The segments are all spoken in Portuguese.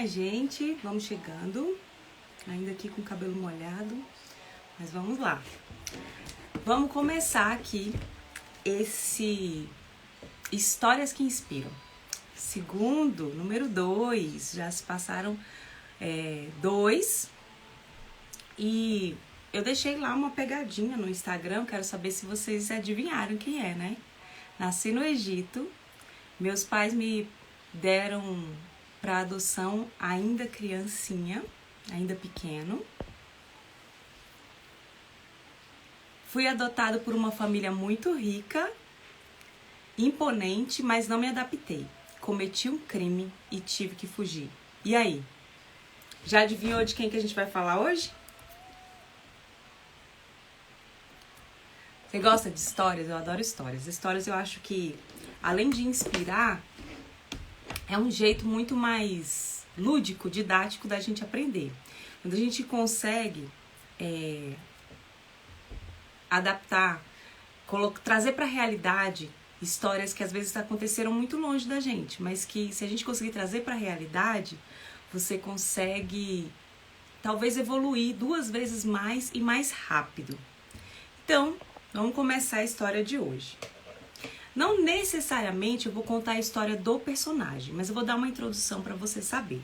Gente, vamos chegando, ainda aqui com o cabelo molhado, mas vamos lá. Vamos começar aqui esse Histórias que Inspiram. Segundo, número 2, já se passaram 2 e eu deixei lá uma pegadinha no Instagram, quero saber se vocês adivinharam quem é, né? Nasci no Egito, meus pais me deram para adoção ainda criancinha, ainda pequeno. Fui adotado por uma família muito rica, imponente, mas não me adaptei. Cometi um crime e tive que fugir. E aí? Já adivinhou de quem que a gente vai falar hoje? Você gosta de histórias? Eu adoro histórias. Histórias eu acho que, além de inspirar, é um jeito muito mais lúdico, didático da gente aprender. Quando a gente consegue adaptar, trazer para a realidade histórias que às vezes aconteceram muito longe da gente, mas que se a gente conseguir trazer para a realidade, você consegue talvez evoluir 2 vezes mais e mais rápido. Então, vamos começar a história de hoje. Não necessariamente eu vou contar a história do personagem, mas eu vou dar uma introdução para você saber.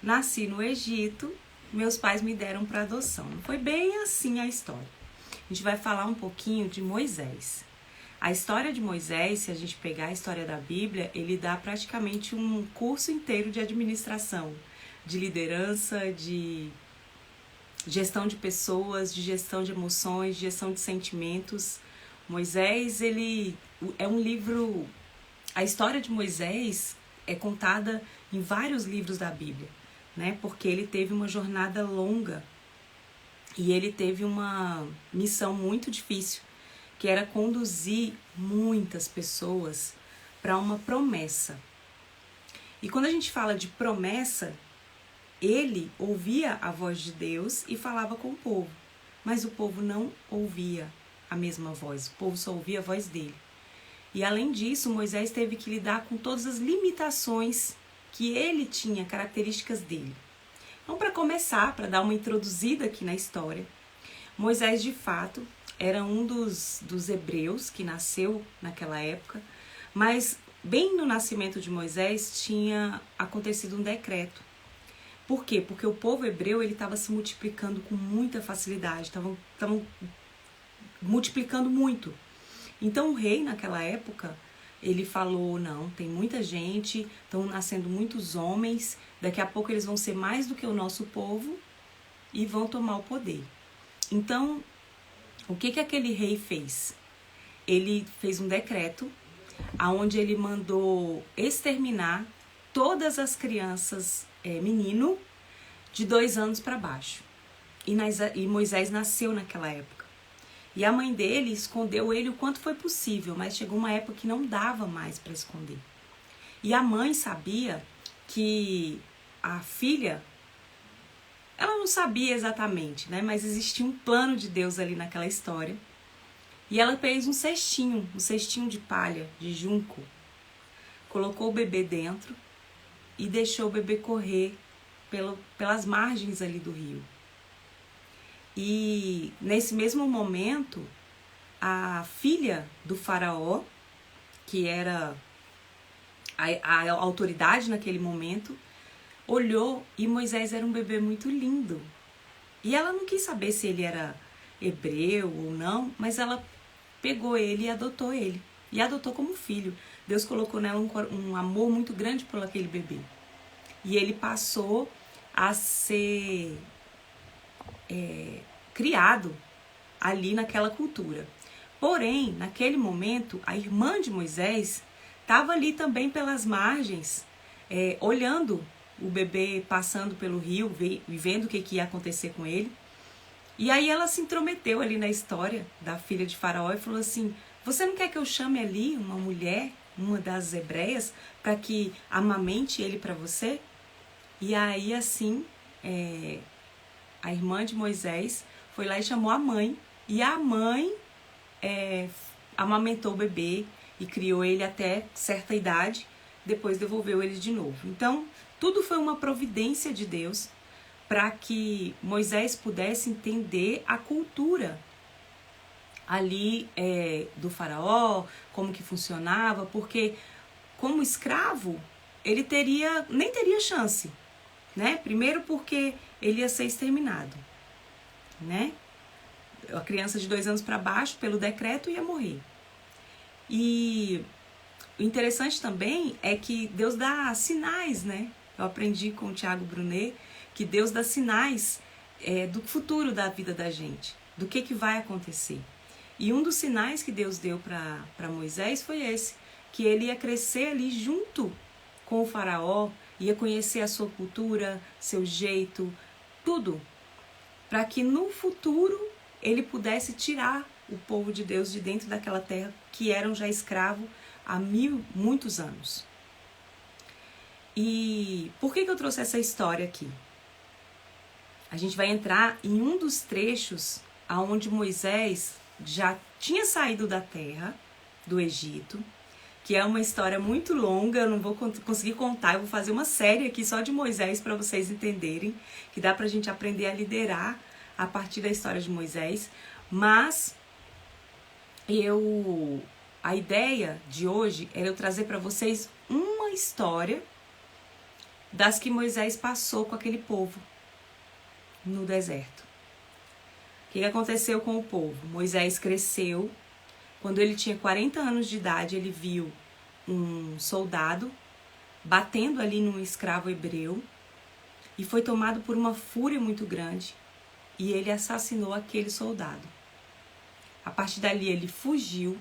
Nasci no Egito, meus pais me deram para adoção. Não foi bem assim a história. A gente vai falar um pouquinho de Moisés. A história de Moisés, se a gente pegar a história da Bíblia, ele dá praticamente um curso inteiro de administração, de liderança, de gestão de pessoas, de gestão de emoções, de gestão de sentimentos. Moisés, ele é um livro... A história de Moisés é contada em vários livros da Bíblia, né? Porque ele teve uma jornada longa e ele teve uma missão muito difícil, que era conduzir muitas pessoas para uma promessa. E quando a gente fala de promessa, ele ouvia a voz de Deus e falava com o povo, mas o povo não ouvia a mesma voz, o povo só ouvia a voz dele. E além disso, Moisés teve que lidar com todas as limitações que ele tinha, características dele. Então, para começar, para dar uma introduzida aqui na história, Moisés, de fato, era um dos hebreus que nasceu naquela época, mas bem no nascimento de Moisés tinha acontecido um decreto. Por quê? Porque o povo hebreu estava se multiplicando com muita facilidade, estavam multiplicando muito. Então o rei naquela época, ele falou, não, tem muita gente, estão nascendo muitos homens, daqui a pouco eles vão ser mais do que o nosso povo e vão tomar o poder. Então, o que aquele rei fez? Ele fez um decreto, onde ele mandou exterminar todas as crianças menino de 2 anos para baixo. E Moisés nasceu naquela época. E a mãe dele escondeu ele o quanto foi possível, mas chegou uma época que não dava mais para esconder. E a mãe sabia que a filha, ela não sabia exatamente, né? Mas existia um plano de Deus ali naquela história. E ela fez um cestinho de palha, de junco. Colocou o bebê dentro e deixou o bebê correr pelas margens ali do rio. E nesse mesmo momento, a filha do faraó, que era a autoridade naquele momento, olhou e Moisés era um bebê muito lindo. E ela não quis saber se ele era hebreu ou não, mas ela pegou ele e adotou ele. E adotou como filho. Deus colocou nela um amor muito grande por aquele bebê. E ele passou a ser criado ali naquela cultura. Porém, naquele momento, a irmã de Moisés estava ali também pelas margens, olhando o bebê passando pelo rio, vendo o que ia acontecer com ele. E aí ela se intrometeu ali na história da filha de Faraó e falou assim, você não quer que eu chame ali uma mulher, uma das hebreias, para que amamente ele para você? E aí assim, a irmã de Moisés foi lá e chamou a mãe, e a mãe amamentou o bebê e criou ele até certa idade, depois devolveu eles de novo. Então, tudo foi uma providência de Deus para que Moisés pudesse entender a cultura ali do faraó, como que funcionava, porque como escravo, ele nem teria chance, né? Primeiro porque ele ia ser exterminado, né? A criança de 2 anos para baixo, pelo decreto, ia morrer. E o interessante também é que Deus dá sinais, né? Eu aprendi com o Thiago Brunet que Deus dá sinais do futuro da vida da gente, do que vai acontecer. E um dos sinais que Deus deu para Moisés foi esse, que ele ia crescer ali junto com o faraó, ia conhecer a sua cultura, seu jeito, tudo, para que no futuro ele pudesse tirar o povo de Deus de dentro daquela terra que eram já escravos há muitos anos. E por que eu trouxe essa história aqui? A gente vai entrar em um dos trechos onde Moisés já tinha saído da terra do Egito, que é uma história muito longa, eu não vou conseguir contar, eu vou fazer uma série aqui só de Moisés para vocês entenderem, que dá pra gente aprender a liderar a partir da história de Moisés, mas a ideia de hoje era eu trazer para vocês uma história das que Moisés passou com aquele povo no deserto. O que aconteceu com o povo? Moisés cresceu. Quando ele tinha 40 anos de idade, ele viu um soldado batendo ali num escravo hebreu e foi tomado por uma fúria muito grande e ele assassinou aquele soldado. A partir dali ele fugiu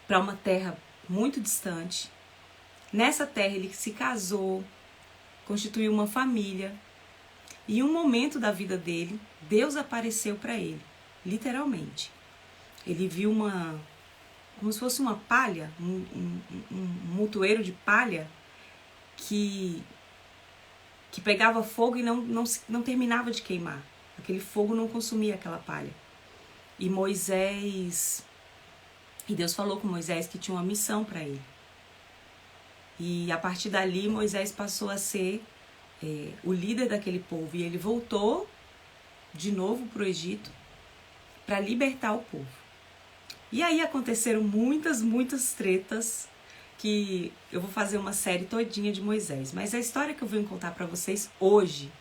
para uma terra muito distante. Nessa terra ele se casou, constituiu uma família. E em um momento da vida dele, Deus apareceu para ele, literalmente. Ele viu como se fosse uma palha, um mutueiro de palha que pegava fogo e não terminava de queimar. Aquele fogo não consumia aquela palha. E Deus falou com Moisés que tinha uma missão para ele. E a partir dali, Moisés passou a ser o líder daquele povo. E ele voltou de novo para o Egito para libertar o povo. E aí aconteceram muitas tretas que eu vou fazer uma série todinha de Moisés. Mas a história que eu venho contar para vocês hoje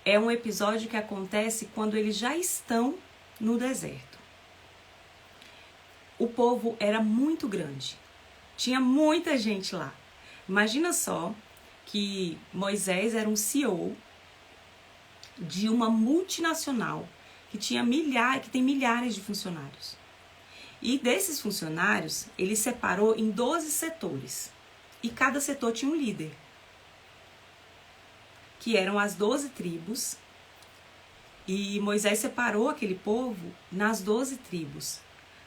é um episódio que acontece quando eles já estão no deserto. O povo era muito grande. Tinha muita gente lá. Imagina só que Moisés era um CEO de uma multinacional que tem milhares de funcionários. E desses funcionários, ele separou em 12 setores. E cada setor tinha um líder, que eram as 12 tribos. E Moisés separou aquele povo nas 12 tribos,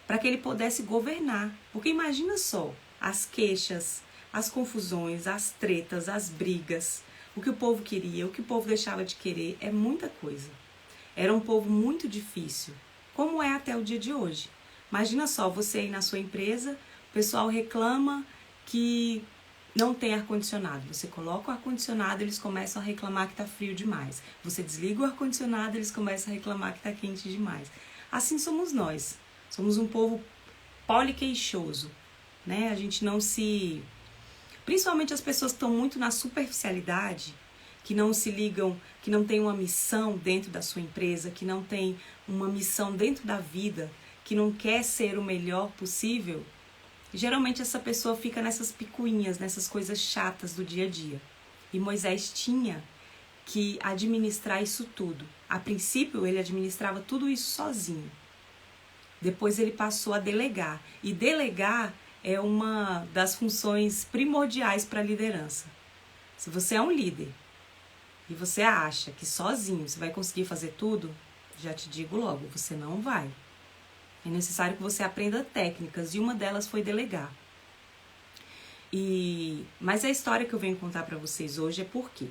para que ele pudesse governar. Porque imagina só, as queixas, as confusões, as tretas, as brigas, o que o povo queria, o que o povo deixava de querer, é muita coisa. Era um povo muito difícil, como é até o dia de hoje. Imagina só, você aí na sua empresa, o pessoal reclama que não tem ar-condicionado. Você coloca o ar-condicionado, eles começam a reclamar que está frio demais. Você desliga o ar-condicionado, eles começam a reclamar que está quente demais. Assim somos nós. Somos um povo poliqueixoso, né? A gente não se... Principalmente as pessoas que estão muito na superficialidade, que não se ligam, que não tem uma missão dentro da sua empresa, que não tem uma missão dentro da vida, que não quer ser o melhor possível, geralmente essa pessoa fica nessas picuinhas, nessas coisas chatas do dia a dia. E Moisés tinha que administrar isso tudo. A princípio, ele administrava tudo isso sozinho. Depois ele passou a delegar. E delegar é uma das funções primordiais para a liderança. Se você é um líder e você acha que sozinho você vai conseguir fazer tudo, já te digo logo, você não vai. É necessário que você aprenda técnicas e uma delas foi delegar. Mas a história que eu venho contar para vocês hoje é porque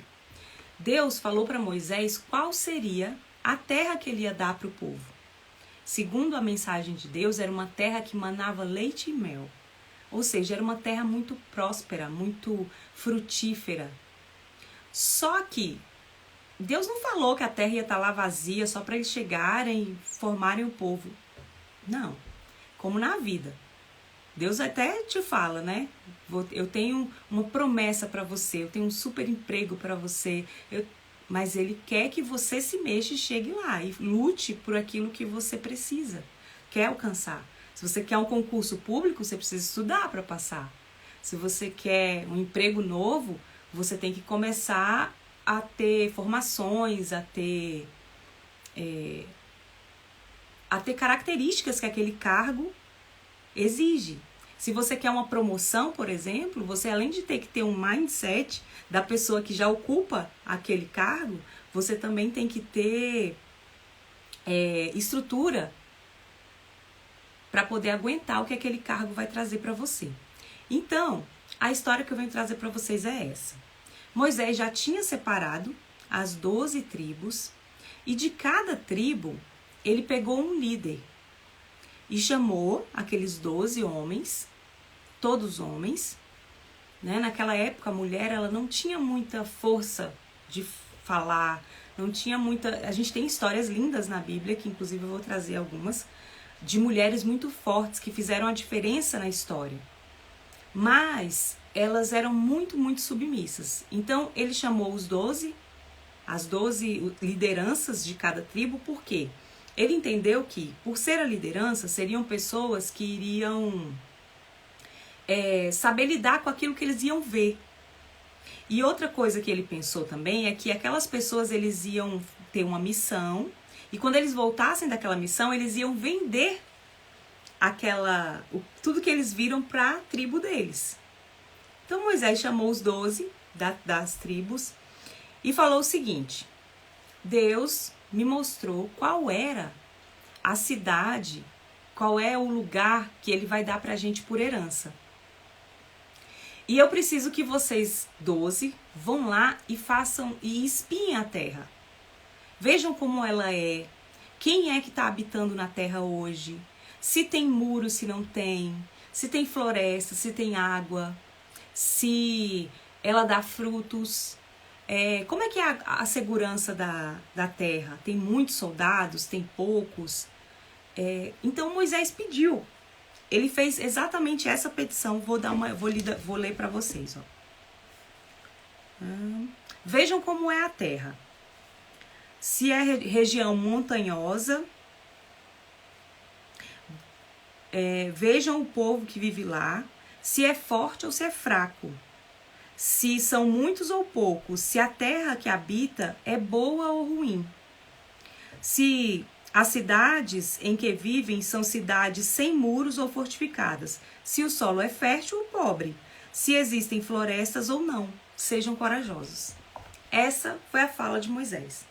Deus falou para Moisés qual seria a terra que ele ia dar para o povo. Segundo a mensagem de Deus, era uma terra que manava leite e mel. Ou seja, era uma terra muito próspera, muito frutífera. Só que Deus não falou que a terra ia estar lá vazia só para eles chegarem e formarem o povo. Não. Como na vida. Deus até te fala, né? Eu tenho uma promessa para você, eu tenho um super emprego para você, mas Ele quer que você se mexa e chegue lá e lute por aquilo que você precisa, quer alcançar. Se você quer um concurso público, você precisa estudar para passar. Se você quer um emprego novo, você tem que começar a ter formações, a ter características que aquele cargo exige. Se você quer uma promoção, por exemplo, você além de ter que ter um mindset da pessoa que já ocupa aquele cargo, você também tem que ter estrutura para poder aguentar o que aquele cargo vai trazer para você. Então, a história que eu venho trazer para vocês é essa. Moisés já tinha separado as 12 tribos e de cada tribo ele pegou um líder. E chamou aqueles 12 homens, todos homens, né? Naquela época a mulher ela não tinha muita força de falar, não tinha muita... A gente tem histórias lindas na Bíblia, que inclusive eu vou trazer algumas, de mulheres muito fortes que fizeram a diferença na história. Mas elas eram muito, muito submissas. Então ele chamou os 12, as 12 lideranças de cada tribo, por quê? Ele entendeu que, por ser a liderança, seriam pessoas que iriam saber lidar com aquilo que eles iam ver. E outra coisa que ele pensou também é que aquelas pessoas eles iam ter uma missão e quando eles voltassem daquela missão, eles iam vender tudo que eles viram para a tribo deles. Então Moisés chamou os 12 das tribos e falou o seguinte: Deus me mostrou qual era a cidade, qual é o lugar que ele vai dar pra gente por herança. E eu preciso que vocês 12 vão lá e façam e espiem a terra. Vejam como ela é, quem é que está habitando na terra hoje, se tem muro, se não tem, se tem floresta, se tem água, se ela dá frutos. Como é que é a segurança da terra? Tem muitos soldados? Tem poucos? Então Moisés pediu. Ele fez exatamente essa petição. Vou ler para vocês. Ó. Vejam como é a terra. Se é região montanhosa, vejam o povo que vive lá. Se é forte ou se é fraco. Se são muitos ou poucos, se a terra que habita é boa ou ruim. Se as cidades em que vivem são cidades sem muros ou fortificadas. Se o solo é fértil ou pobre. Se existem florestas ou não. Sejam corajosos. Essa foi a fala de Moisés.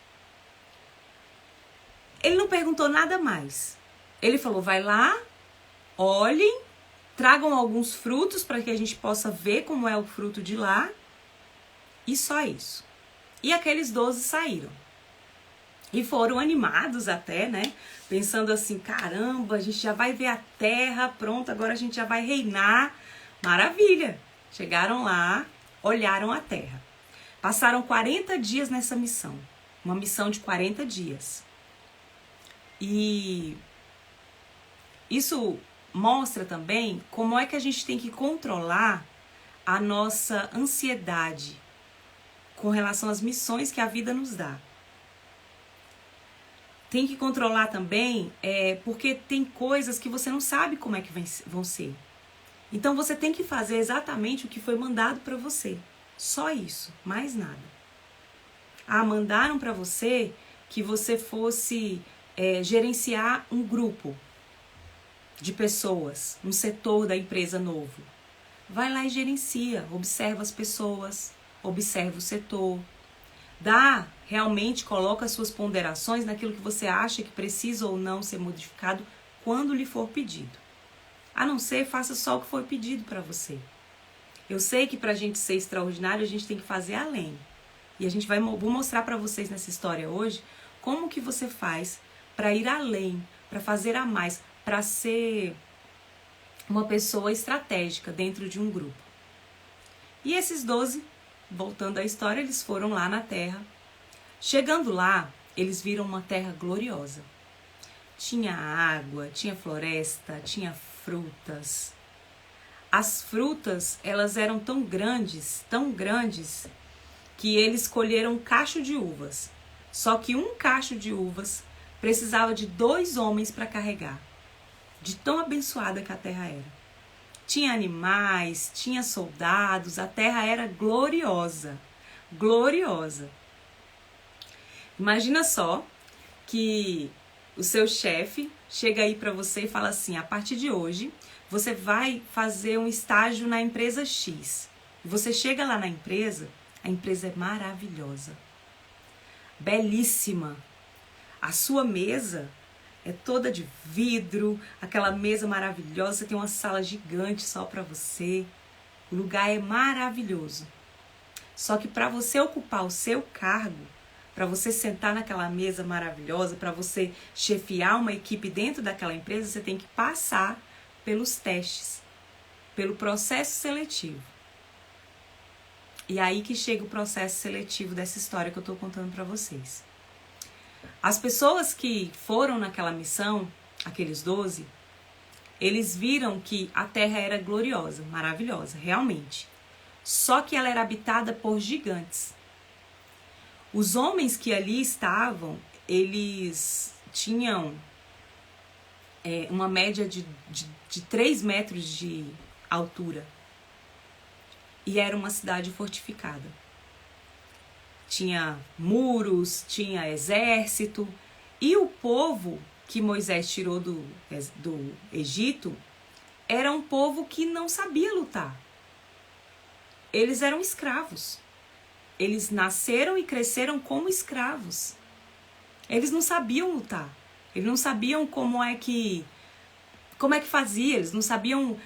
Ele não perguntou nada mais. Ele falou, vai lá, olhem, tragam alguns frutos para que a gente possa ver como é o fruto de lá. E só isso. E aqueles 12 saíram. E foram animados até, né? Pensando assim, caramba, a gente já vai ver a terra, pronto, agora a gente já vai reinar. Maravilha! Chegaram lá, olharam a terra. Passaram 40 dias nessa missão. Uma missão de 40 dias. E isso mostra também como é que a gente tem que controlar a nossa ansiedade com relação às missões que a vida nos dá. Tem que controlar também, porque tem coisas que você não sabe como é que vão ser. Então você tem que fazer exatamente o que foi mandado para você. Só isso, mais nada. Mandaram para você que você fosse gerenciar um grupo de pessoas, um setor da empresa novo. Vai lá e gerencia, observa as pessoas, observa o setor. Realmente coloca as suas ponderações naquilo que você acha que precisa ou não ser modificado quando lhe for pedido. A não ser, faça só o que foi pedido para você. Eu sei que para a gente ser extraordinário, a gente tem que fazer além. E vou mostrar para vocês nessa história hoje como que você faz para ir além, para fazer a mais, para ser uma pessoa estratégica dentro de um grupo. E esses 12, voltando à história, eles foram lá na terra. Chegando lá, eles viram uma terra gloriosa. Tinha água, tinha floresta, tinha frutas. As frutas, elas eram tão grandes, que eles colheram um cacho de uvas. Só que um cacho de uvas precisava de 2 homens para carregar. De tão abençoada que a terra era. Tinha animais, tinha soldados, a terra era gloriosa. Gloriosa. Imagina só que o seu chefe chega aí para você e fala assim: a partir de hoje, você vai fazer um estágio na empresa X. Você chega lá na empresa, a empresa é maravilhosa, belíssima. A sua mesa é toda de vidro, aquela mesa maravilhosa, você tem uma sala gigante só para você. O lugar é maravilhoso. Só que para você ocupar o seu cargo, para você sentar naquela mesa maravilhosa, para você chefiar uma equipe dentro daquela empresa, você tem que passar pelos testes, pelo processo seletivo. E aí que chega o processo seletivo dessa história que eu estou contando para vocês. As pessoas que foram naquela missão, aqueles 12, eles viram que a terra era gloriosa, maravilhosa, realmente. Só que ela era habitada por gigantes. Os homens que ali estavam, eles tinham uma média de 3 metros de altura. E era uma cidade fortificada. Tinha muros, tinha exército. E o povo que Moisés tirou do Egito era um povo que não sabia lutar. Eles eram escravos. Eles nasceram e cresceram como escravos. Eles não sabiam lutar. Eles não sabiam como é que fazia. Eles não sabiam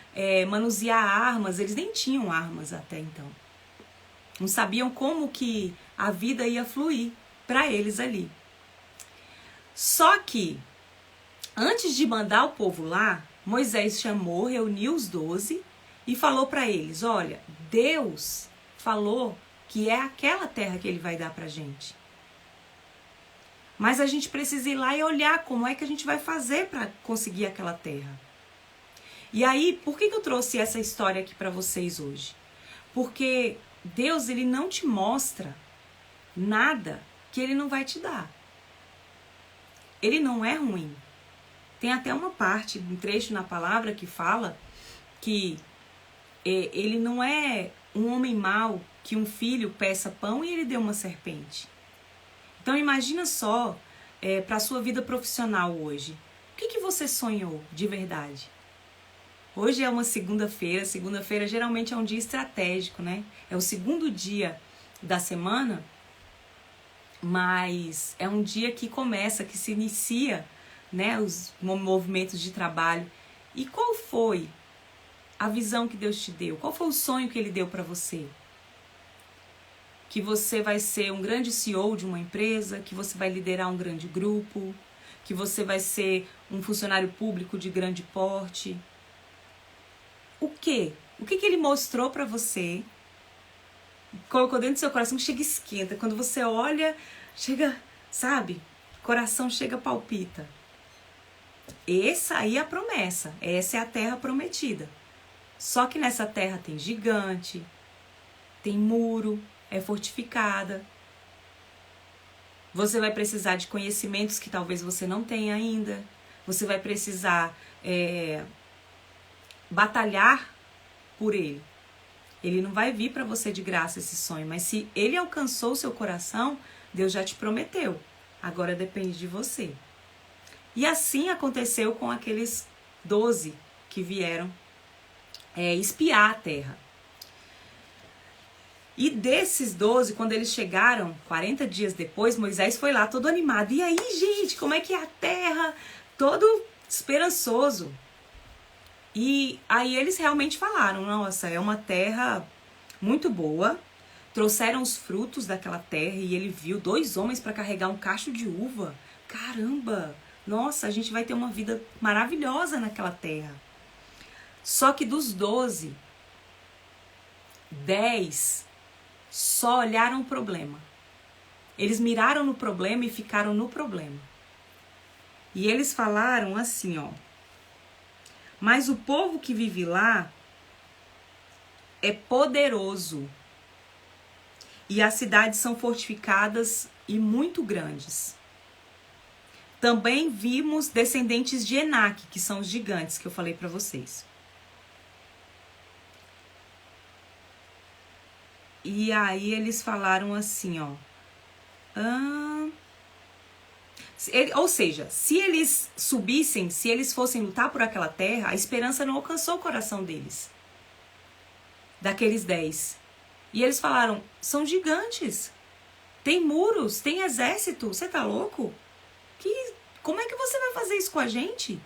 manusear armas. Eles nem tinham armas até então. Não sabiam como que a vida ia fluir para eles ali. Só que, antes de mandar o povo lá, Moisés chamou, reuniu os 12 e falou para eles: olha, Deus falou que é aquela terra que ele vai dar pra gente. Mas a gente precisa ir lá e olhar como é que a gente vai fazer para conseguir aquela terra. E aí, por que eu trouxe essa história aqui para vocês hoje? Porque Deus, ele não te mostra nada que ele não vai te dar. Ele não é ruim. Tem até uma parte, um trecho na palavra que fala que ele não é um homem mau que um filho peça pão e ele dê uma serpente. Então imagina só para a sua vida profissional hoje. O que você sonhou de verdade? Hoje é uma segunda-feira. Segunda-feira geralmente é um dia estratégico, né? É o segundo dia da semana, mas é um dia que começa, que se inicia, né, os movimentos de trabalho. E qual foi a visão que Deus te deu? Qual foi o sonho que Ele deu para você? Que você vai ser um grande CEO de uma empresa, que você vai liderar um grande grupo, que você vai ser um funcionário público de grande porte. O quê? O que Ele mostrou para você? Colocou dentro do seu coração que chega e esquenta. Quando você olha, chega, sabe? O coração chega, palpita. Essa aí é a promessa. Essa é a terra prometida. Só que nessa terra tem gigante, tem muro, é fortificada. Você vai precisar de conhecimentos que talvez você não tenha ainda. Você vai precisar batalhar por ele. Ele não vai vir para você de graça esse sonho, mas se ele alcançou o seu coração, Deus já te prometeu. Agora depende de você. E assim aconteceu com aqueles 12 que vieram espiar a terra. E desses 12, quando eles chegaram, 40 dias depois, Moisés foi lá todo animado. E aí, gente, como é que é a terra? Todo esperançoso. E aí eles realmente falaram: nossa, é uma terra muito boa. Trouxeram os frutos daquela terra e ele viu 2 homens para carregar um cacho de uva. Caramba! Nossa, a gente vai ter uma vida maravilhosa naquela terra. Só que dos 12, 10 só olharam o problema. Eles miraram no problema e ficaram no problema. E eles falaram assim, ó: mas o povo que vive lá é poderoso, e as cidades são fortificadas e muito grandes. Também vimos descendentes de Enaque, que são os gigantes que eu falei para vocês. E aí eles falaram assim, ó: ou seja, se eles subissem, se eles fossem lutar por aquela terra, a esperança não alcançou o coração deles, daqueles 10. E eles falaram: são gigantes, tem muros, tem exército, você tá louco? Como é que você vai fazer isso com a gente?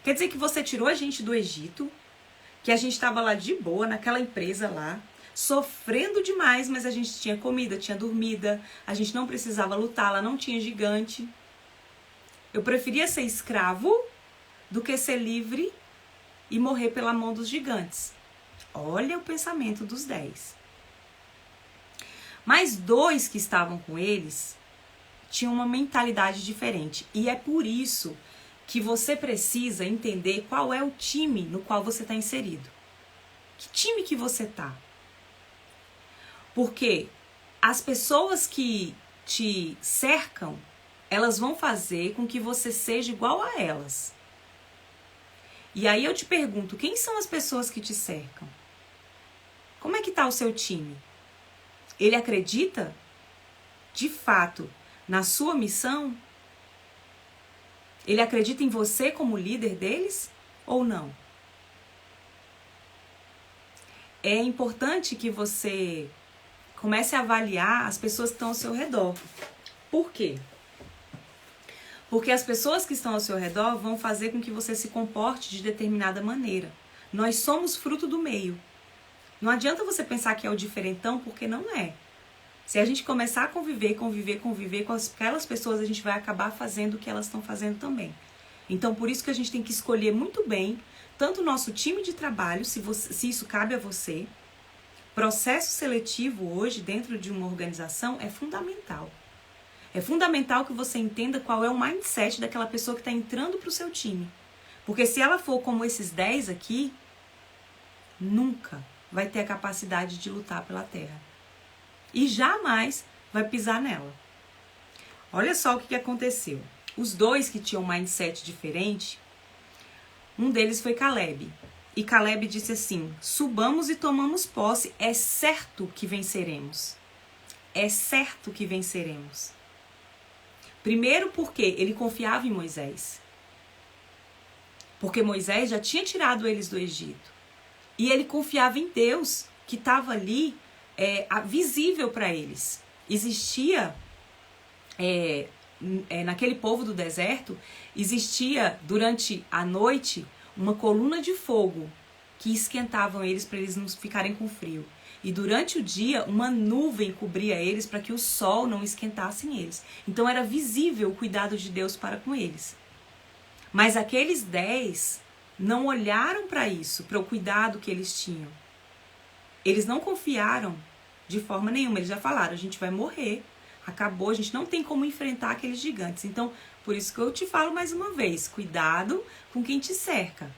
Quer dizer que você tirou a gente do Egito, que a gente estava lá de boa, naquela empresa lá, sofrendo demais, mas a gente tinha comida, tinha dormida, a gente não precisava lutar, lá não tinha gigante. Eu preferia ser escravo do que ser livre e morrer pela mão dos gigantes. Olha o pensamento dos 10. Mas 2 que estavam com eles tinham uma mentalidade diferente. E é por isso que você precisa entender qual é o time no qual você está inserido. Que time que você tá? Porque as pessoas que te cercam, elas vão fazer com que você seja igual a elas. E aí eu te pergunto, quem são as pessoas que te cercam? Como é que tá o seu time? Ele acredita, de fato, na sua missão? Ele acredita em você como líder deles ou não? É importante que você comece a avaliar as pessoas que estão ao seu redor. Por quê? Porque as pessoas que estão ao seu redor vão fazer com que você se comporte de determinada maneira. Nós somos fruto do meio. Não adianta você pensar que é o diferentão, porque não é. Se a gente começar a conviver com aquelas pessoas, a gente vai acabar fazendo o que elas estão fazendo também. Então, por isso que a gente tem que escolher muito bem, tanto o nosso time de trabalho, se isso cabe a você. Processo seletivo hoje, dentro de uma organização, é fundamental. É fundamental que você entenda qual é o mindset daquela pessoa que está entrando para o seu time. Porque se ela for como esses 10 aqui, nunca vai ter a capacidade de lutar pela terra. E jamais vai pisar nela. Olha só o que aconteceu. Os 2 que tinham um mindset diferente, um deles foi Caleb. E Caleb disse assim: subamos e tomamos posse, é certo que venceremos. É certo que venceremos. Primeiro porque ele confiava em Moisés. Porque Moisés já tinha tirado eles do Egito. E ele confiava em Deus, que estava ali visível para eles. Existia, naquele povo do deserto, existia durante a noite uma coluna de fogo que esquentavam eles para eles não ficarem com frio. E durante o dia, uma nuvem cobria eles para que o sol não esquentasse eles. Então era visível o cuidado de Deus para com eles. Mas aqueles 10 não olharam para isso, para o cuidado que eles tinham. Eles não confiaram de forma nenhuma. Eles já falaram: a gente vai morrer, acabou, a gente não tem como enfrentar aqueles gigantes. Então, por isso que eu te falo mais uma vez, cuidado com quem te cerca.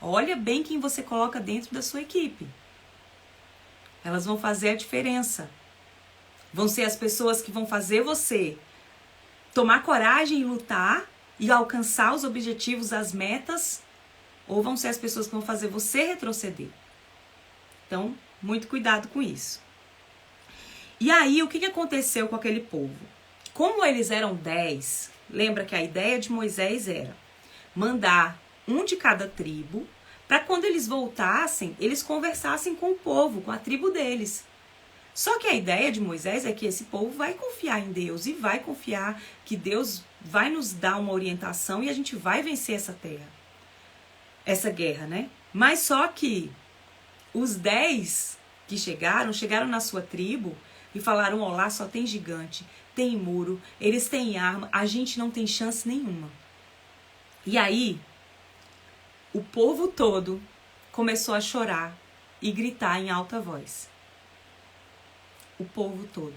Olha bem quem você coloca dentro da sua equipe. Elas vão fazer a diferença. Vão ser as pessoas que vão fazer você tomar coragem e lutar e alcançar os objetivos, as metas, ou vão ser as pessoas que vão fazer você retroceder. Então, muito cuidado com isso. E aí, o que aconteceu com aquele povo? Como eles eram 10, lembra que a ideia de Moisés era mandar um de cada tribo, para quando eles voltassem, eles conversassem com o povo, com a tribo deles. Só que a ideia de Moisés é que esse povo vai confiar em Deus e vai confiar que Deus vai nos dar uma orientação e a gente vai vencer essa terra, essa guerra, né? Mas só que os 10 que chegaram na sua tribo e falaram: ó, lá só tem gigante, tem muro, eles têm arma, a gente não tem chance nenhuma. E aí, o povo todo começou a chorar e gritar em alta voz. O povo todo.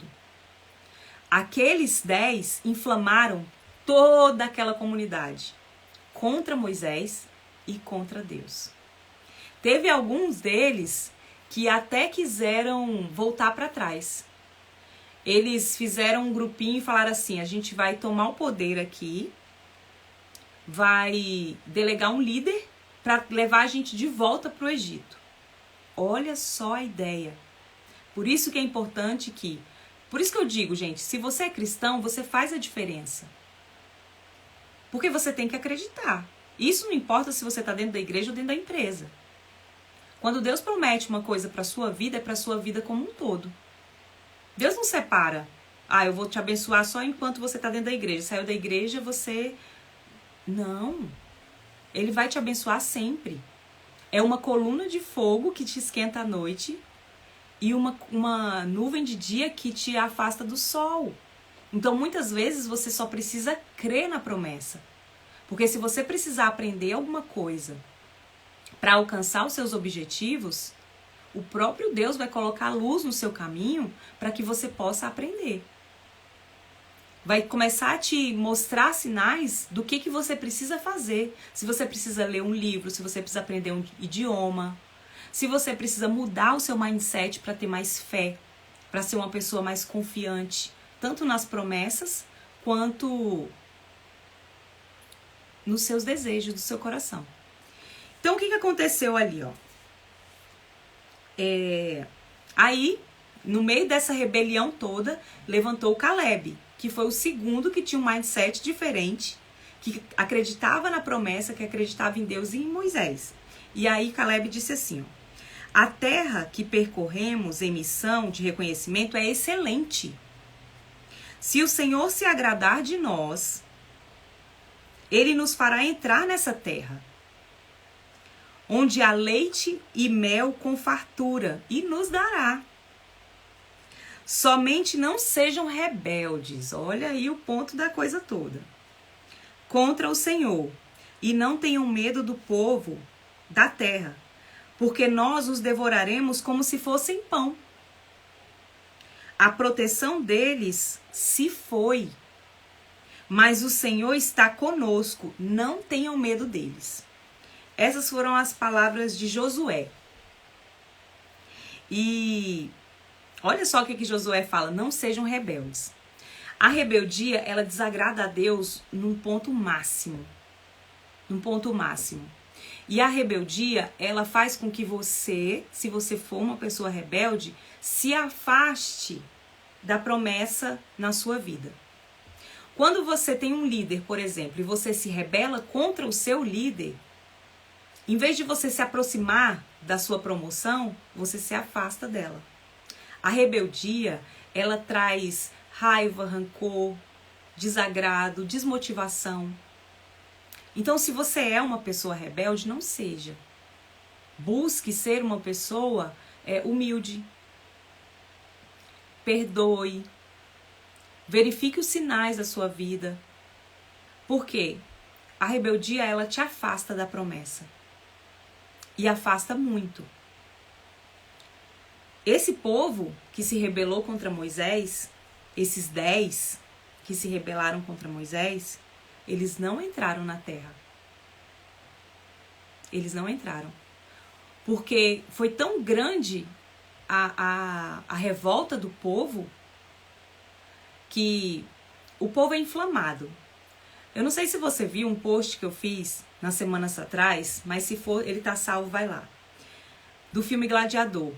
Aqueles 10 inflamaram toda aquela comunidade contra Moisés e contra Deus. Teve alguns deles que até quiseram voltar para trás. Eles fizeram um grupinho e falaram assim: a gente vai tomar o poder aqui, vai delegar um líder para levar a gente de volta para o Egito. Olha só a ideia. Por isso que é importante por isso que eu digo, gente, se você é cristão, você faz a diferença. Porque você tem que acreditar. Isso não importa se você está dentro da igreja ou dentro da empresa. Quando Deus promete uma coisa para a sua vida, é para a sua vida como um todo. Deus não separa. Eu vou te abençoar só enquanto você está dentro da igreja. Saiu da igreja, você... Não. Ele vai te abençoar sempre. É uma coluna de fogo que te esquenta à noite e uma nuvem de dia que te afasta do sol. Então, muitas vezes, você só precisa crer na promessa. Porque se você precisar aprender alguma coisa para alcançar os seus objetivos, o próprio Deus vai colocar luz no seu caminho para que você possa aprender. Vai começar a te mostrar sinais do que você precisa fazer. Se você precisa ler um livro, se você precisa aprender um idioma, se você precisa mudar o seu mindset para ter mais fé, para ser uma pessoa mais confiante, tanto nas promessas quanto nos seus desejos do seu coração. Então, o que aconteceu ali, ó? Aí, no meio dessa rebelião toda, levantou o Caleb, que foi o segundo que tinha um mindset diferente, que acreditava na promessa, que acreditava em Deus e em Moisés. E aí Caleb disse assim, ó: a terra que percorremos em missão de reconhecimento é excelente. Se o Senhor se agradar de nós, Ele nos fará entrar nessa terra, onde há leite e mel com fartura, e nos dará. Somente não sejam rebeldes, olha aí o ponto da coisa toda, contra o Senhor, e não tenham medo do povo da terra, porque nós os devoraremos como se fossem pão. A proteção deles se foi, mas o Senhor está conosco, não tenham medo deles. Essas foram as palavras de Josué. E olha só o que Josué fala: não sejam rebeldes. A rebeldia, ela desagrada a Deus num ponto máximo. Num ponto máximo. E a rebeldia, ela faz com que você, se você for uma pessoa rebelde, se afaste da promessa na sua vida. Quando você tem um líder, por exemplo, e você se rebela contra o seu líder, em vez de você se aproximar da sua promoção, você se afasta dela. A rebeldia, ela traz raiva, rancor, desagrado, desmotivação. Então, se você é uma pessoa rebelde, não seja. Busque ser uma pessoa humilde. Perdoe. Verifique os sinais da sua vida. Por quê? A rebeldia, ela te afasta da promessa. E afasta muito. Esse povo que se rebelou contra Moisés, esses 10 que se rebelaram contra Moisés, eles não entraram na terra. Eles não entraram. Porque foi tão grande a revolta do povo que o povo é inflamado. Eu não sei se você viu um post que eu fiz nas semanas atrás, mas se for, ele tá salvo, vai lá. Do filme Gladiador,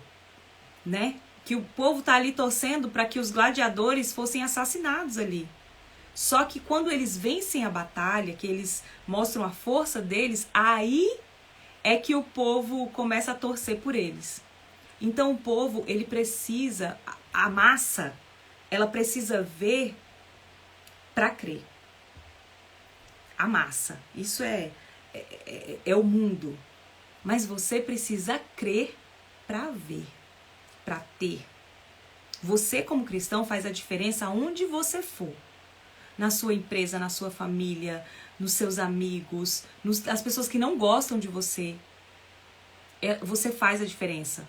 né? Que o povo tá ali torcendo para que os gladiadores fossem assassinados ali. Só que quando eles vencem a batalha, que eles mostram a força deles, aí é que o povo começa a torcer por eles. Então o povo, ele precisa, a massa, ela precisa ver para crer. A massa, isso é o mundo. Mas você precisa crer para ver, para ter. Você como cristão faz a diferença aonde você for. Na sua empresa, na sua família, nos seus amigos, as pessoas que não gostam de você. você faz a diferença.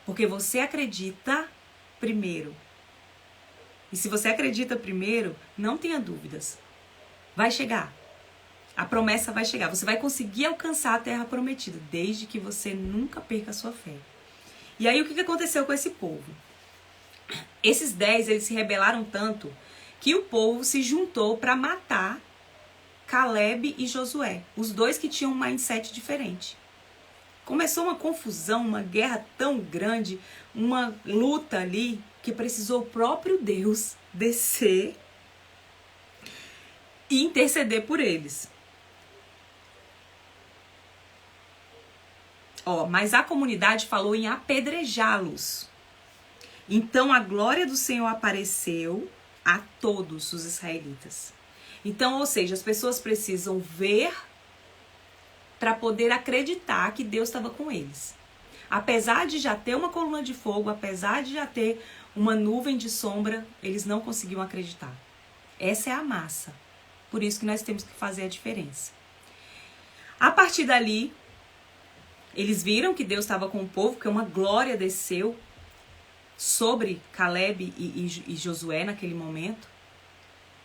Porque você acredita primeiro. E se você acredita primeiro, não tenha dúvidas. Vai chegar. A promessa vai chegar. Você vai conseguir alcançar a terra prometida, desde que você nunca perca a sua fé. E aí, o que aconteceu com esse povo? Esses 10, eles se rebelaram tanto que o povo se juntou para matar Caleb e Josué, os dois que tinham um mindset diferente. Começou uma confusão, uma guerra tão grande, uma luta ali, que precisou o próprio Deus descer e interceder por eles. Mas a comunidade falou em apedrejá-los. Então a glória do Senhor apareceu a todos os israelitas. Então, ou seja, as pessoas precisam ver para poder acreditar que Deus estava com eles. Apesar de já ter uma coluna de fogo, apesar de já ter uma nuvem de sombra, eles não conseguiam acreditar. Essa é a massa. Por isso que nós temos que fazer a diferença. A partir dali, eles viram que Deus estava com o povo, que uma glória desceu sobre Caleb e Josué naquele momento,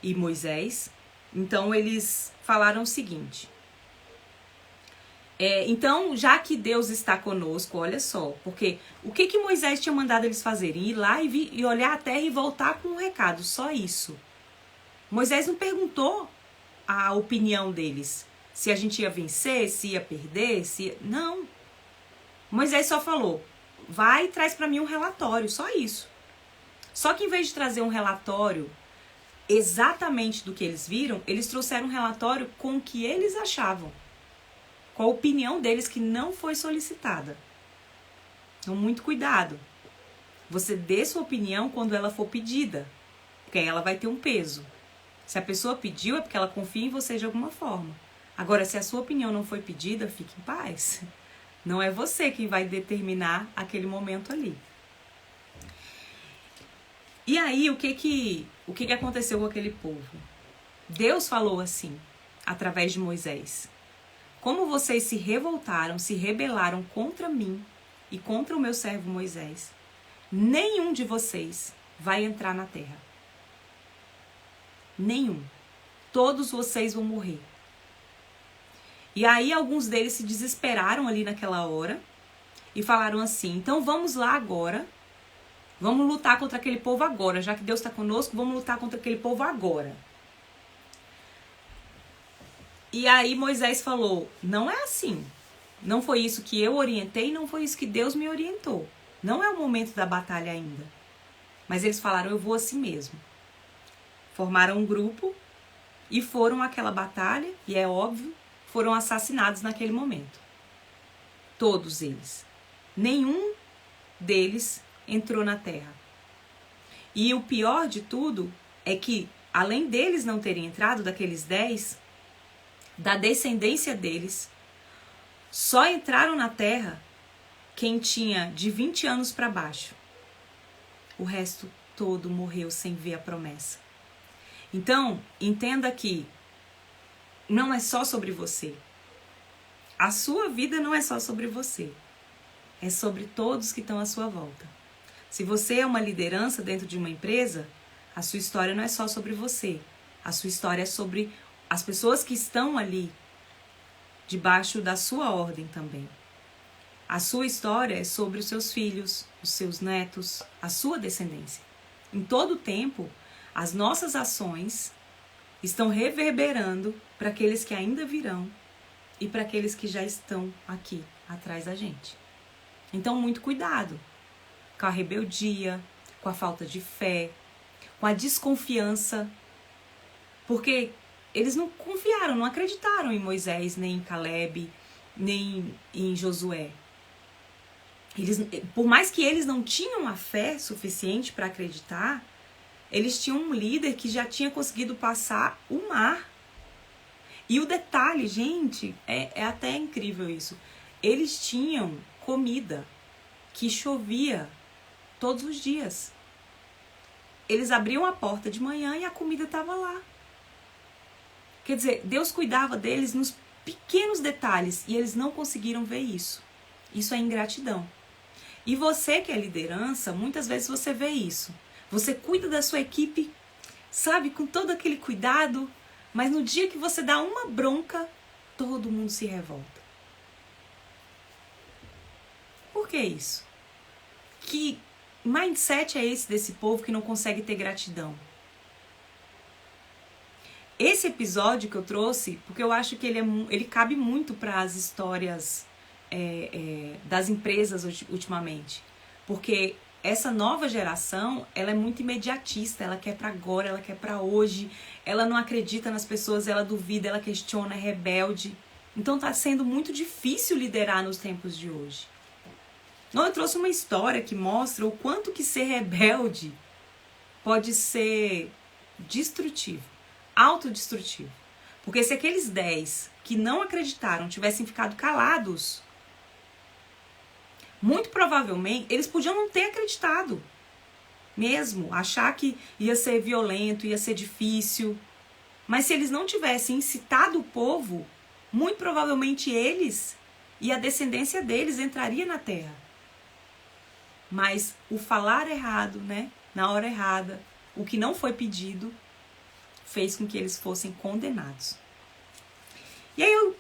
e Moisés. Então eles falaram o seguinte: então, já que Deus está conosco, olha só, porque o que Moisés tinha mandado eles fazerem? Ir lá e olhar a terra e voltar com um recado, só isso. Moisés não perguntou a opinião deles, se a gente ia vencer, se ia perder, não. Moisés só falou: vai e traz para mim um relatório, só isso. Só que em vez de trazer um relatório exatamente do que eles viram, eles trouxeram um relatório com o que eles achavam, com a opinião deles que não foi solicitada. Então, muito cuidado. Você dê sua opinião quando ela for pedida, porque aí ela vai ter um peso. Se a pessoa pediu, é porque ela confia em você de alguma forma. Agora, se a sua opinião não foi pedida, fique em paz. Não é você quem vai determinar aquele momento ali. E aí, o que aconteceu com aquele povo? Deus falou assim, através de Moisés: como vocês se revoltaram, se rebelaram contra mim e contra o meu servo Moisés, nenhum de vocês vai entrar na terra. Nenhum. Todos vocês vão morrer. E aí alguns deles se desesperaram ali naquela hora e falaram assim: então vamos lá agora, vamos lutar contra aquele povo agora, já que Deus está conosco, vamos lutar contra aquele povo agora. E aí Moisés falou: não é assim, não foi isso que eu orientei, não foi isso que Deus me orientou, não é o momento da batalha ainda. Mas eles falaram: eu vou assim mesmo. Formaram um grupo e foram àquela batalha, e é óbvio, foram assassinados naquele momento. Todos eles. Nenhum deles entrou na terra. E o pior de tudo é que, além deles não terem entrado, daqueles 10, da descendência deles, só entraram na terra quem tinha de 20 anos para baixo. O resto todo morreu sem ver a promessa. Então, entenda que não é só sobre você. A sua vida não é só sobre você. É sobre todos que estão à sua volta. Se você é uma liderança dentro de uma empresa, a sua história não é só sobre você. A sua história é sobre as pessoas que estão ali, debaixo da sua ordem também. A sua história é sobre os seus filhos, os seus netos, a sua descendência. Em todo tempo, as nossas ações estão reverberando para aqueles que ainda virão e para aqueles que já estão aqui atrás da gente. Então, muito cuidado com a rebeldia, com a falta de fé, com a desconfiança, porque eles não confiaram, não acreditaram em Moisés, nem em Caleb, nem em Josué. Por mais que eles não tinham a fé suficiente para acreditar, eles tinham um líder que já tinha conseguido passar o mar. E o detalhe, gente, é até incrível isso. Eles tinham comida que chovia todos os dias. Eles abriam a porta de manhã e a comida estava lá. Quer dizer, Deus cuidava deles nos pequenos detalhes e eles não conseguiram ver isso. Isso é ingratidão. E você que é liderança, muitas vezes você vê isso. Você cuida da sua equipe, sabe, com todo aquele cuidado, mas no dia que você dá uma bronca, todo mundo se revolta. Por que isso? Que mindset é esse desse povo que não consegue ter gratidão? Esse episódio que eu trouxe, porque eu acho que ele cabe muito para as histórias das empresas ultimamente. Porque essa nova geração, ela é muito imediatista, ela quer para agora, ela quer para hoje, ela não acredita nas pessoas, ela duvida, ela questiona, é rebelde. Então tá sendo muito difícil liderar nos tempos de hoje. Então eu trouxe uma história que mostra o quanto que ser rebelde pode ser destrutivo, autodestrutivo. Porque se aqueles 10 que não acreditaram tivessem ficado calados, muito provavelmente eles podiam não ter acreditado mesmo, achar que ia ser violento, ia ser difícil. Mas se eles não tivessem incitado o povo, muito provavelmente eles e a descendência deles entraria na terra. Mas o falar errado, né, na hora errada, o que não foi pedido, fez com que eles fossem condenados. E aí eu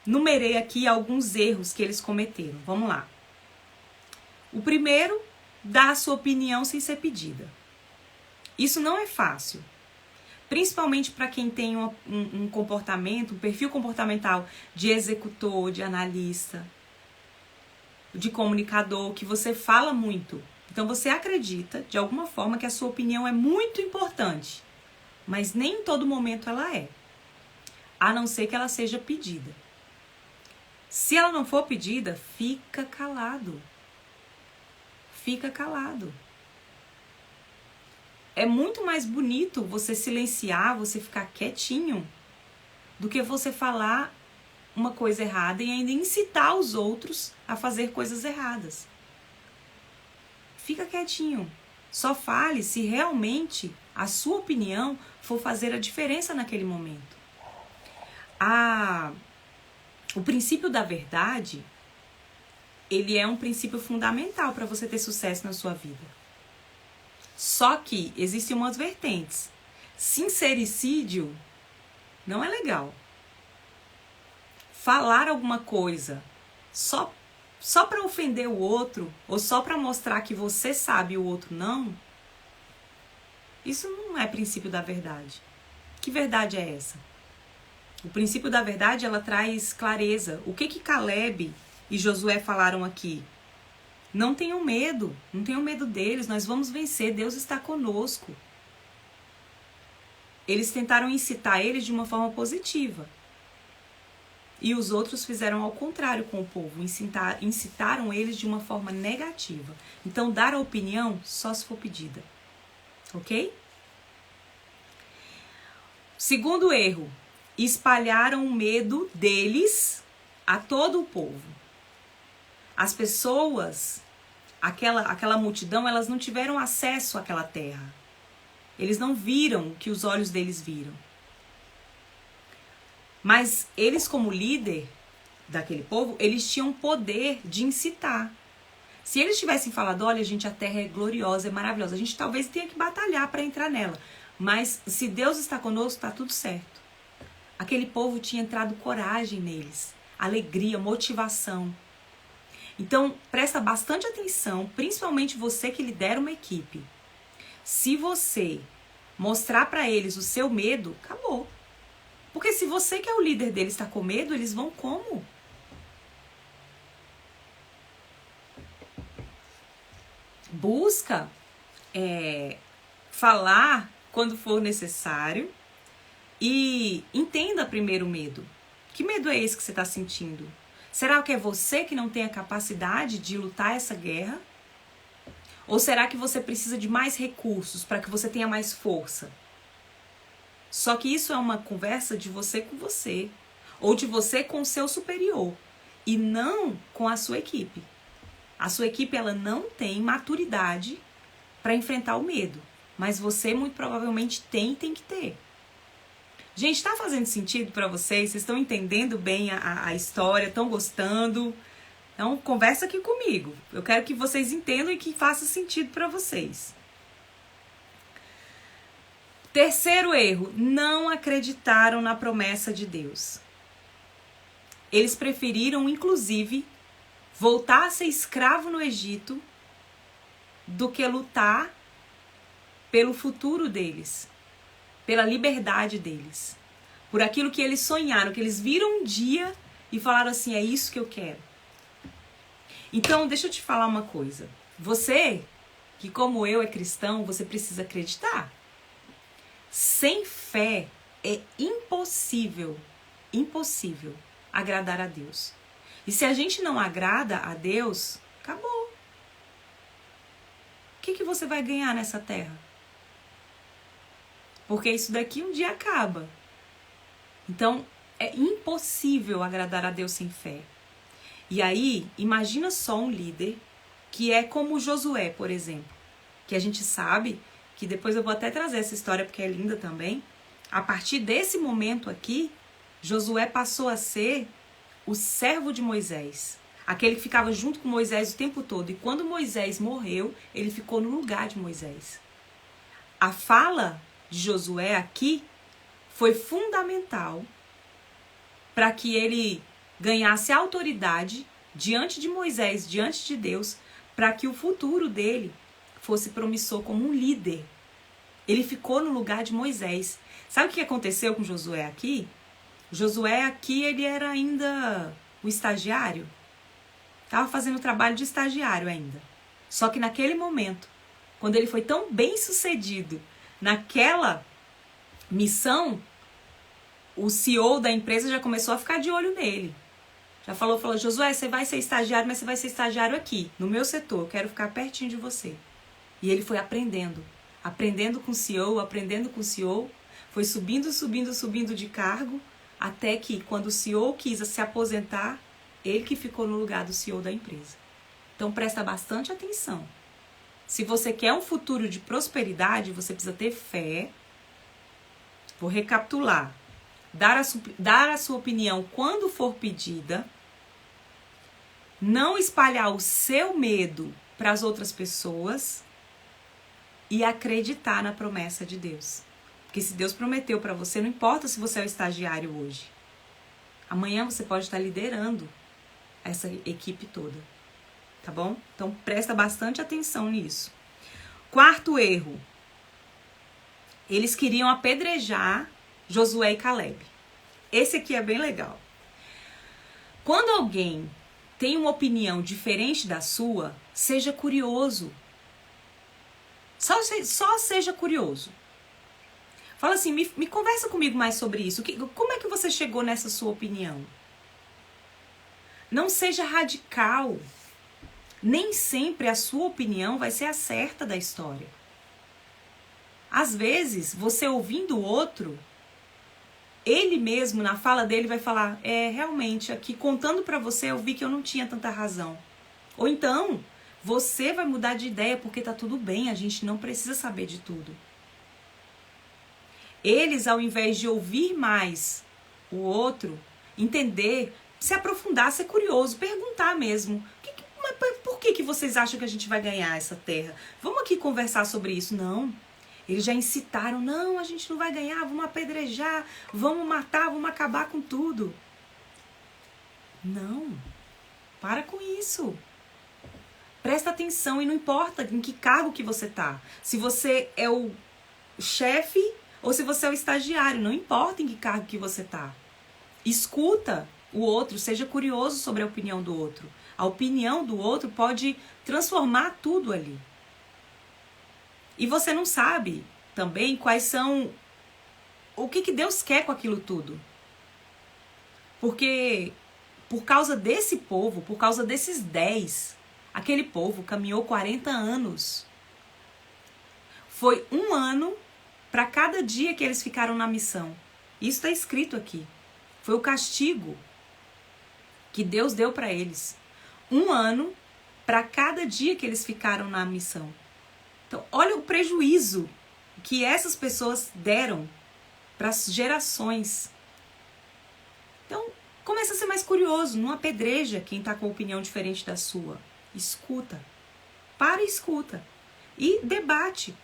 numerei aqui alguns erros que eles cometeram. Vamos lá. O primeiro, dar a sua opinião sem ser pedida. Isso não é fácil. Principalmente para quem tem um comportamento, um perfil comportamental de executor, de analista, de comunicador, que você fala muito. Então você acredita, de alguma forma, que a sua opinião é muito importante. Mas nem em todo momento ela é. A não ser que ela seja pedida. Se ela não for pedida, fica calado. Fica calado. É muito mais bonito você silenciar, você ficar quietinho, do que você falar uma coisa errada e ainda incitar os outros a fazer coisas erradas. Fica quietinho. Só fale se realmente a sua opinião for fazer a diferença naquele momento. O princípio da verdade, ele é um princípio fundamental para você ter sucesso na sua vida. Só que existem umas vertentes. Sincericídio não é legal. Falar alguma coisa só para ofender o outro, ou só para mostrar que você sabe e o outro não, isso não é princípio da verdade. Que verdade é essa? O princípio da verdade, ela traz clareza. O que Caleb e Josué falaram aqui? Não tenham medo deles, nós vamos vencer, Deus está conosco. Eles tentaram incitar eles de uma forma positiva. E os outros fizeram ao contrário com o povo, incitaram eles de uma forma negativa. Então, dar a opinião só se for pedida. Ok? Segundo erro, espalharam o medo deles a todo o povo. As pessoas, aquela multidão, elas não tiveram acesso àquela terra. Eles não viram o que os olhos deles viram. Mas eles, como líder daquele povo, eles tinham poder de incitar. Se eles tivessem falado, olha, gente, a terra é gloriosa, é maravilhosa, a gente talvez tenha que batalhar para entrar nela. Mas se Deus está conosco, está tudo certo. Aquele povo tinha entrado coragem neles, alegria, motivação. Então, presta bastante atenção, principalmente você que lidera uma equipe. Se você mostrar para eles o seu medo, acabou. Porque se você que é o líder deles está com medo, eles vão como? Busca falar quando for necessário e entenda primeiro o medo. Que medo é esse que você está sentindo? Será que é você que não tem a capacidade de lutar essa guerra? Ou será que você precisa de mais recursos para que você tenha mais força? Só que isso é uma conversa de você com você, ou de você com o seu superior, e não com a sua equipe. A sua equipe, ela não tem maturidade para enfrentar o medo, mas você muito provavelmente tem que ter. Gente, está fazendo sentido para vocês? Vocês estão entendendo bem a história? Estão gostando? Então, conversa aqui comigo. Eu quero que vocês entendam e que faça sentido para vocês. Terceiro erro, não acreditaram na promessa de Deus. Eles preferiram, inclusive, voltar a ser escravo no Egito do que lutar pelo futuro deles, pela liberdade deles, por aquilo que eles sonharam, que eles viram um dia e falaram assim, é isso que eu quero. Então, deixa eu te falar uma coisa. Você, que como eu é cristão, você precisa acreditar. Sem fé é impossível agradar a Deus. E se a gente não agrada a Deus, acabou. O que você vai ganhar nessa terra? Porque isso daqui um dia acaba. Então, é impossível agradar a Deus sem fé. E aí, imagina só um líder que é como Josué, por exemplo. Que a gente sabe, que depois eu vou até trazer essa história porque é linda também. A partir desse momento aqui, Josué passou a ser o servo de Moisés. Aquele que ficava junto com Moisés o tempo todo. E quando Moisés morreu, ele ficou no lugar de Moisés. A fala de Josué aqui foi fundamental para que ele ganhasse autoridade diante de Moisés, diante de Deus, para que o futuro dele fosse promissor como um líder. Ele ficou no lugar de Moisés. Sabe o que aconteceu com Josué aqui? Josué aqui, ele era ainda o estagiário. Estava fazendo o trabalho de estagiário ainda. Só que naquele momento, quando ele foi tão bem sucedido naquela missão, o CEO da empresa já começou a ficar de olho nele. Já falou, Josué, você vai ser estagiário, mas você vai ser estagiário aqui, no meu setor, eu quero ficar pertinho de você. E ele foi aprendendo com o CEO, foi subindo de cargo, até que quando o CEO quis se aposentar, ele que ficou no lugar do CEO da empresa. Então presta bastante atenção. Se você quer um futuro de prosperidade, você precisa ter fé. Vou recapitular. Dar a sua opinião quando for pedida. Não espalhar o seu medo para as outras pessoas. E acreditar na promessa de Deus. Porque se Deus prometeu para você, não importa se você é o estagiário hoje. Amanhã você pode estar liderando essa equipe toda. Tá bom? Então presta bastante atenção nisso. Quarto erro. Eles queriam apedrejar Josué e Caleb. Esse aqui é bem legal. Quando alguém tem uma opinião diferente da sua, seja curioso. Só seja curioso. Fala assim, me conversa comigo mais sobre isso. Como é que você chegou nessa sua opinião? Não seja radical. Nem sempre a sua opinião vai ser a certa da história. Às vezes, você ouvindo o outro, ele mesmo, na fala dele, vai falar, realmente, aqui contando pra você, eu vi que eu não tinha tanta razão. Ou então, você vai mudar de ideia porque tá tudo bem, a gente não precisa saber de tudo. Eles, ao invés de ouvir mais o outro, entender, se aprofundar, ser curioso, perguntar mesmo, por que vocês acham que a gente vai ganhar essa terra? Vamos aqui conversar sobre isso. Não. Eles já incitaram. Não, a gente não vai ganhar. Vamos apedrejar. Vamos matar. Vamos acabar com tudo. Não. Para com isso. Presta atenção. E não importa em que cargo que você tá. Se você é o chefe ou se você é o estagiário. Não importa em que cargo que você tá. Escuta o outro. Seja curioso sobre a opinião do outro. A opinião do outro pode transformar tudo ali. E você não sabe também quais são... O que Deus quer com aquilo tudo. Porque por causa desse povo, por causa desses 10, aquele povo caminhou 40 anos. Foi 1 ano para cada dia que eles ficaram na missão. Isso está escrito aqui. Foi o castigo que Deus deu para eles. 1 ano para cada dia que eles ficaram na missão. Então, olha o prejuízo que essas pessoas deram para as gerações. Então, começa a ser mais curioso, não apedreja quem está com opinião diferente da sua. Escuta. Para e escuta. E debate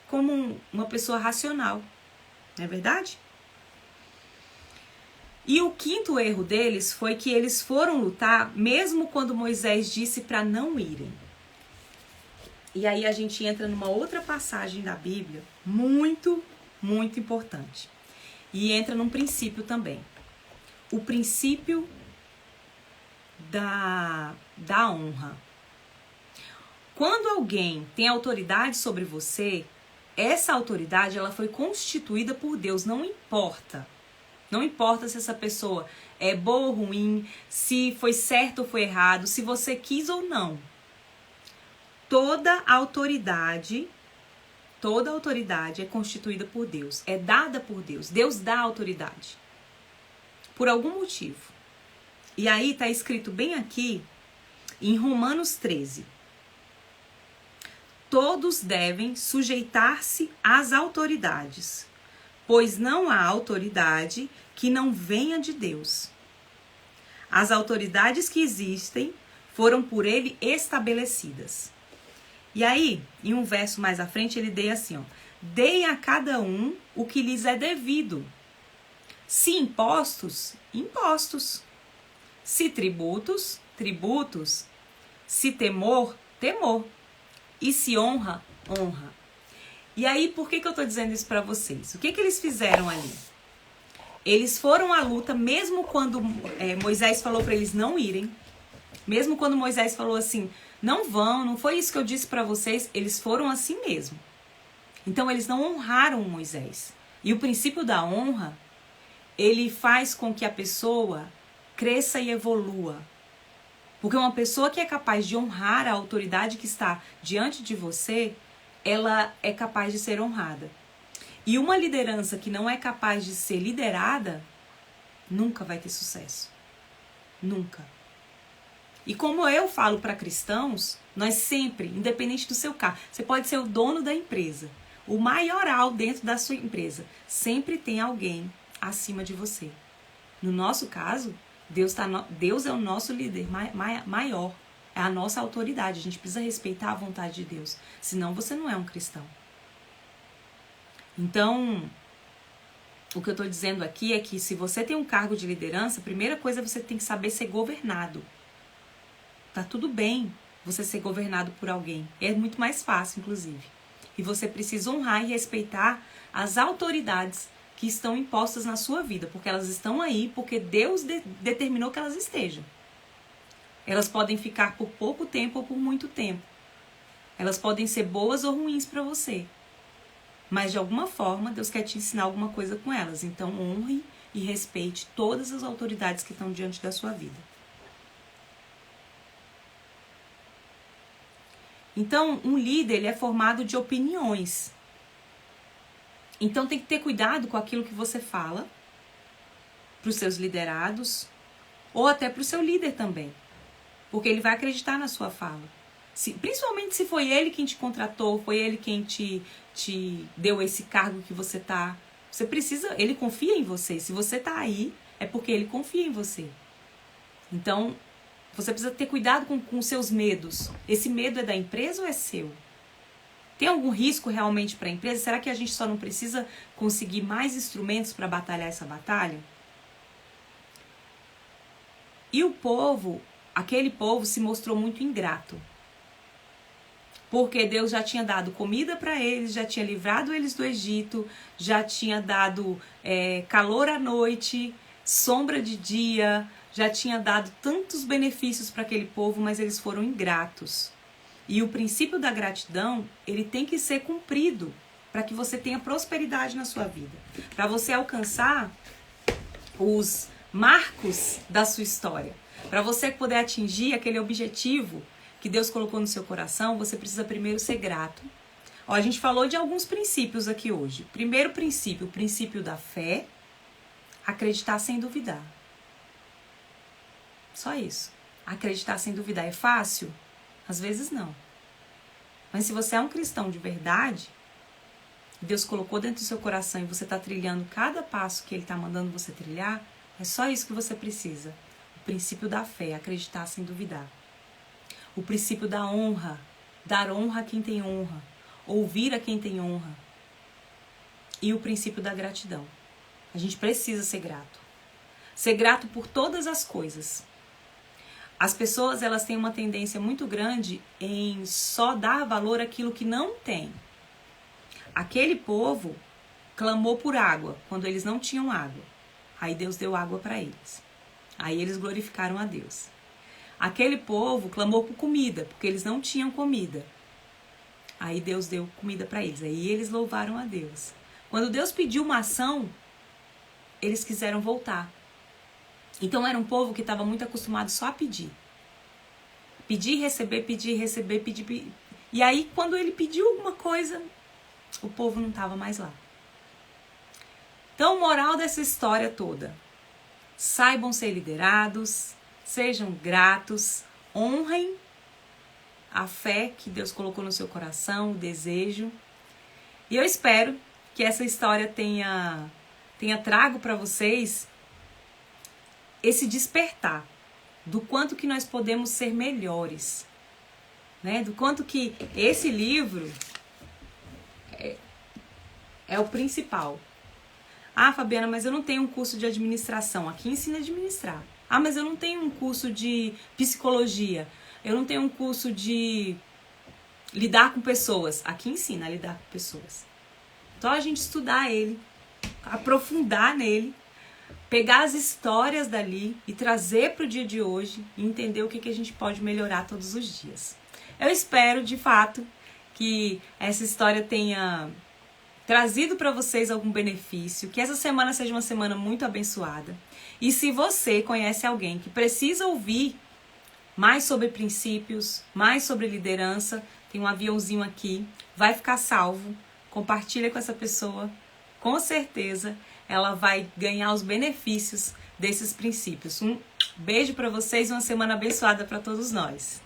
como uma pessoa racional. Não é verdade? E o quinto erro deles foi que eles foram lutar mesmo quando Moisés disse para não irem. E aí a gente entra numa outra passagem da Bíblia muito, muito importante. E entra num princípio também. O princípio da honra. Quando alguém tem autoridade sobre você, essa autoridade ela foi constituída por Deus, não importa. Não importa se essa pessoa é boa ou ruim, se foi certo ou foi errado, se você quis ou não. Toda autoridade é constituída por Deus, é dada por Deus. Deus dá autoridade. Por algum motivo. E aí está escrito bem aqui, em Romanos 13. Todos devem sujeitar-se às autoridades, pois não há autoridade que não venha de Deus. As autoridades que existem foram por ele estabelecidas. E aí, em um verso mais à frente, ele diz assim, ó, deem a cada um o que lhes é devido. Se impostos, impostos. Se tributos, tributos. Se temor, temor. E se honra, honra. E aí, por que eu tô dizendo isso para vocês? O que eles fizeram ali? Eles foram à luta, mesmo quando Moisés falou para eles não irem. Mesmo quando Moisés falou assim, não vão, não foi isso que eu disse para vocês. Eles foram assim mesmo. Então, eles não honraram Moisés. E o princípio da honra, ele faz com que a pessoa cresça e evolua. Porque uma pessoa que é capaz de honrar a autoridade que está diante de você, ela é capaz de ser honrada. E uma liderança que não é capaz de ser liderada, nunca vai ter sucesso. Nunca. E como eu falo para cristãos, nós sempre, independente do seu cargo, você pode ser o dono da empresa, o maioral dentro da sua empresa, sempre tem alguém acima de você. No nosso caso, Deus é o nosso líder maior, é a nossa autoridade. A gente precisa respeitar a vontade de Deus, senão você não é um cristão. Então, o que eu estou dizendo aqui é que se você tem um cargo de liderança, a primeira coisa é você tem que saber ser governado. Tá tudo bem você ser governado por alguém, é muito mais fácil, inclusive. E você precisa honrar e respeitar as autoridades que estão impostas na sua vida, porque elas estão aí, porque Deus determinou que elas estejam. Elas podem ficar por pouco tempo ou por muito tempo. Elas podem ser boas ou ruins para você. Mas de alguma forma, Deus quer te ensinar alguma coisa com elas. Então honre e respeite todas as autoridades que estão diante da sua vida. Então, um líder ele é formado de opiniões. Então tem que ter cuidado com aquilo que você fala para os seus liderados ou até para o seu líder também. Porque ele vai acreditar na sua fala. Principalmente se foi ele quem te contratou, foi ele quem te deu esse cargo que você tá. Você precisa, ele confia em você. Se você tá aí, é porque ele confia em você. Então, você precisa ter cuidado com os seus medos. Esse medo é da empresa ou é seu? Tem algum risco realmente para a empresa? Será que a gente só não precisa conseguir mais instrumentos para batalhar essa batalha? E o povo, aquele povo se mostrou muito ingrato. Porque Deus já tinha dado comida para eles, já tinha livrado eles do Egito, já tinha dado calor à noite, sombra de dia, já tinha dado tantos benefícios para aquele povo, mas eles foram ingratos. E o princípio da gratidão, ele tem que ser cumprido para que você tenha prosperidade na sua vida. Para você alcançar os marcos da sua história. Para você poder atingir aquele objetivo que Deus colocou no seu coração, você precisa primeiro ser grato. Ó, a gente falou de alguns princípios aqui hoje. Primeiro princípio, o princípio da fé, acreditar sem duvidar. Só isso. Acreditar sem duvidar é fácil? Às vezes não. Mas se você é um cristão de verdade, Deus colocou dentro do seu coração e você está trilhando cada passo que Ele está mandando você trilhar, é só isso que você precisa. O princípio da fé, acreditar sem duvidar. O princípio da honra, dar honra a quem tem honra, ouvir a quem tem honra. E o princípio da gratidão. A gente precisa ser grato. Ser grato por todas as coisas. As pessoas, elas têm uma tendência muito grande em só dar valor àquilo que não tem. Aquele povo clamou por água quando eles não tinham água. Aí Deus deu água para eles. Aí eles glorificaram a Deus. Aquele povo clamou por comida, porque eles não tinham comida. Aí Deus deu comida para eles. Aí eles louvaram a Deus. Quando Deus pediu uma ação, eles quiseram voltar. Então era um povo que estava muito acostumado só a pedir. Pedir, receber, pedir, receber, pedir. E aí quando ele pediu alguma coisa, o povo não estava mais lá. Então, moral dessa história toda. Saibam ser liderados, sejam gratos, honrem a fé que Deus colocou no seu coração, o desejo. E eu espero que essa história tenha trago para vocês esse despertar do quanto que nós podemos ser melhores, né? Do quanto que esse livro é o principal. Ah, Fabiana, mas eu não tenho um curso de administração. Aqui ensina a administrar. Ah, mas eu não tenho um curso de psicologia. Eu não tenho um curso de lidar com pessoas. Aqui ensina a lidar com pessoas. Então a gente estudar ele, aprofundar nele, pegar as histórias dali e trazer para o dia de hoje e entender o que a gente pode melhorar todos os dias. Eu espero, de fato, que essa história tenha trazido para vocês algum benefício, que essa semana seja uma semana muito abençoada. E se você conhece alguém que precisa ouvir mais sobre princípios, mais sobre liderança, tem um aviãozinho aqui, vai ficar salvo, compartilha com essa pessoa, com certeza ela vai ganhar os benefícios desses princípios. Um beijo para vocês e uma semana abençoada para todos nós.